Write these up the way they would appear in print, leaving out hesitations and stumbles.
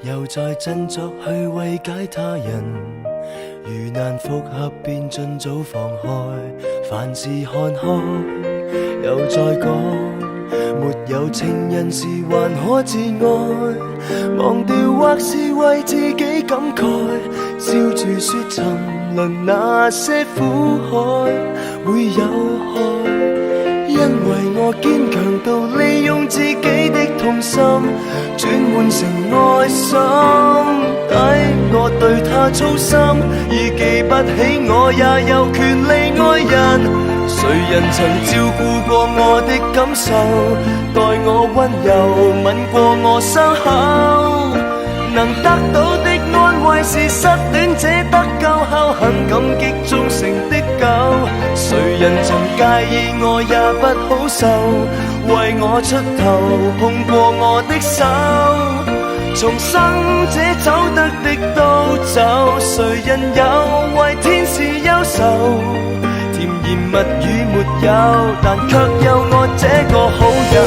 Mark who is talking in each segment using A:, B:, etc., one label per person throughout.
A: 又再振作去慰解他人。如難復合便盡早放開，凡事看開。又再講，沒有情人時還可自愛，忘掉或是為自己感慨，笑住說沉淪那些苦海會有害。因為我堅強到利用自己的痛心轉換成愛心，抵我對他操心，已記不起我也有權利愛人。誰人曾照顧過我的感受，待我溫柔吻過我傷口，能得到的安慰是失戀者得救後很感激忠誠的狗。誰人曾介意我也不好受，為我出頭碰過我的手，從生者走得的都走。誰人有為天使憂愁，甜言蜜語沒有，但卻有我這個好友。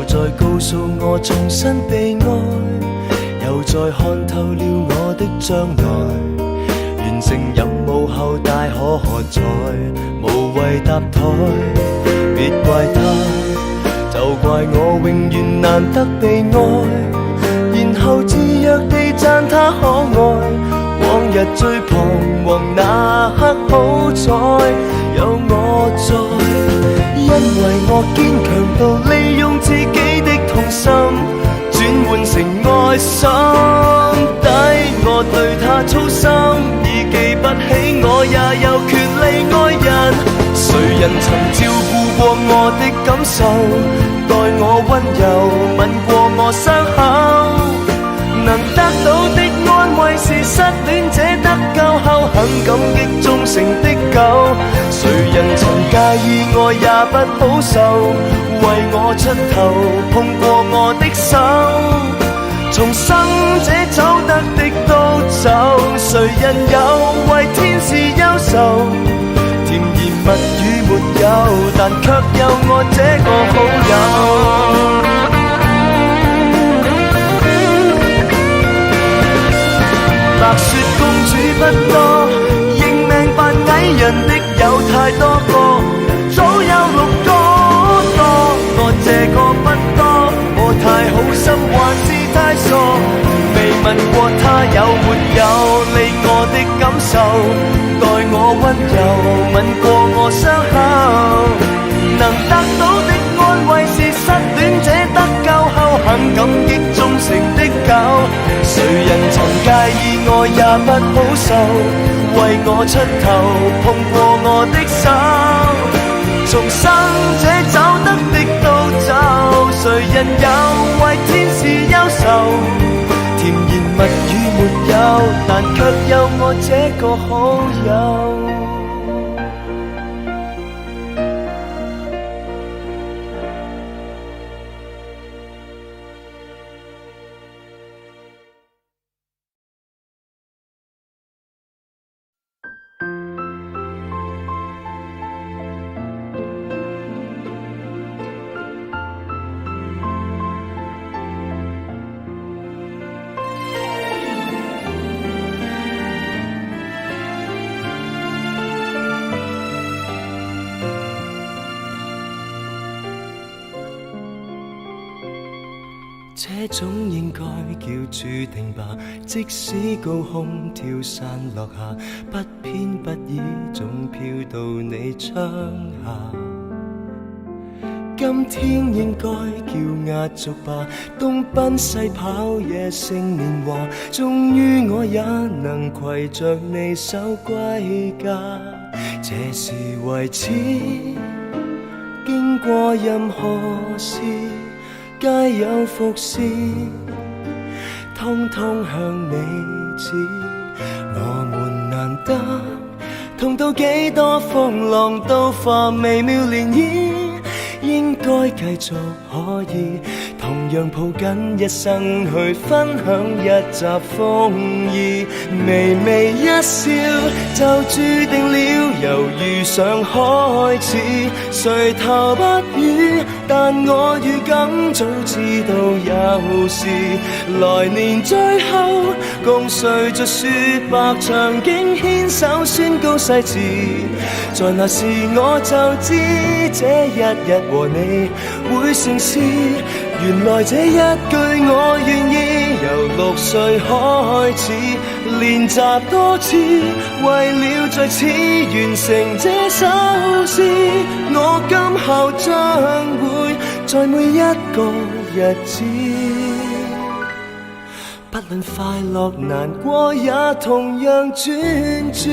A: 再告訴我重新被愛，又再看透了我的將來。完成任務後大可喝彩，無謂搭台。別怪他，就怪我永遠難得被愛，然後自虐地讚他可愛。往日最彷徨那刻好彩有我在，因為我堅強到利用自己的痛心轉換成愛心，抵我對他操心，已記不起我也有權利愛人。誰人曾照顧過我的感受，待我溫柔吻過我傷口，能得到的安慰是失戀者得救後很感激忠誠的狗。誰人曾介意我也不好受，為我出頭碰過我的手，從生者走得的都走。誰人有為天使憂愁，甜言蜜語沒有，但卻有我這個好友。白雪公主不多，認命扮矮人的有太多個，早有6個多，我這個不多。我太好心還是太傻，未問過他有沒有理我的感受，待我溫柔吻過我傷口，能得到的安慰是失戀者得救後很感激忠誠的狗。誰人曾介意我也不好受，為我出頭碰過我的手，從生者走得的都走。誰人有為天使憂愁，甜言蜜語沒有，但卻有我這個好友。這種應該叫注定吧，即使高空跳傘落下，不偏不倚總飄到你窗下。今天應該叫壓軸吧，東奔西跑野性年華，終於我也能攜着你手歸家。這是為此，經過任何事皆有伏線，通通向你指。我們難得痛到幾多風浪都化微妙漣漪，應該繼續可以同樣抱緊一生去分享一集風意，微微一笑就注定了由遇上開始，誰頭不語，但我預感早知道有事，來年最後共睡着雪白場景，牽手宣告誓詞，在那時我就知這一日和你會成事，原來這一句我願意由6歲開始練習多次，為了在此完成這首詩，我今後將會在每一個日子，不論快樂難過也同樣專注。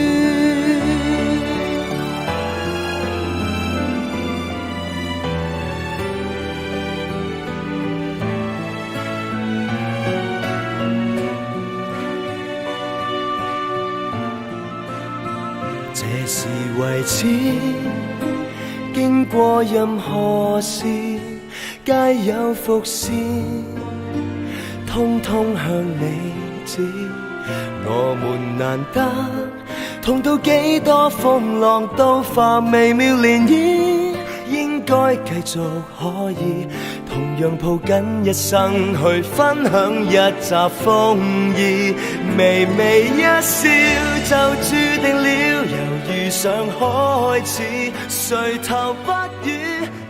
A: 這是為此，經過任何事皆有伏線，通通向你指，我們難得痛到幾多風浪都化微妙漣漪，應該繼續可以同樣抱緊一生去分享一集風意，微微一笑就注定了由遇上開始，誰頭不語，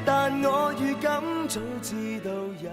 A: 但我預感早知道有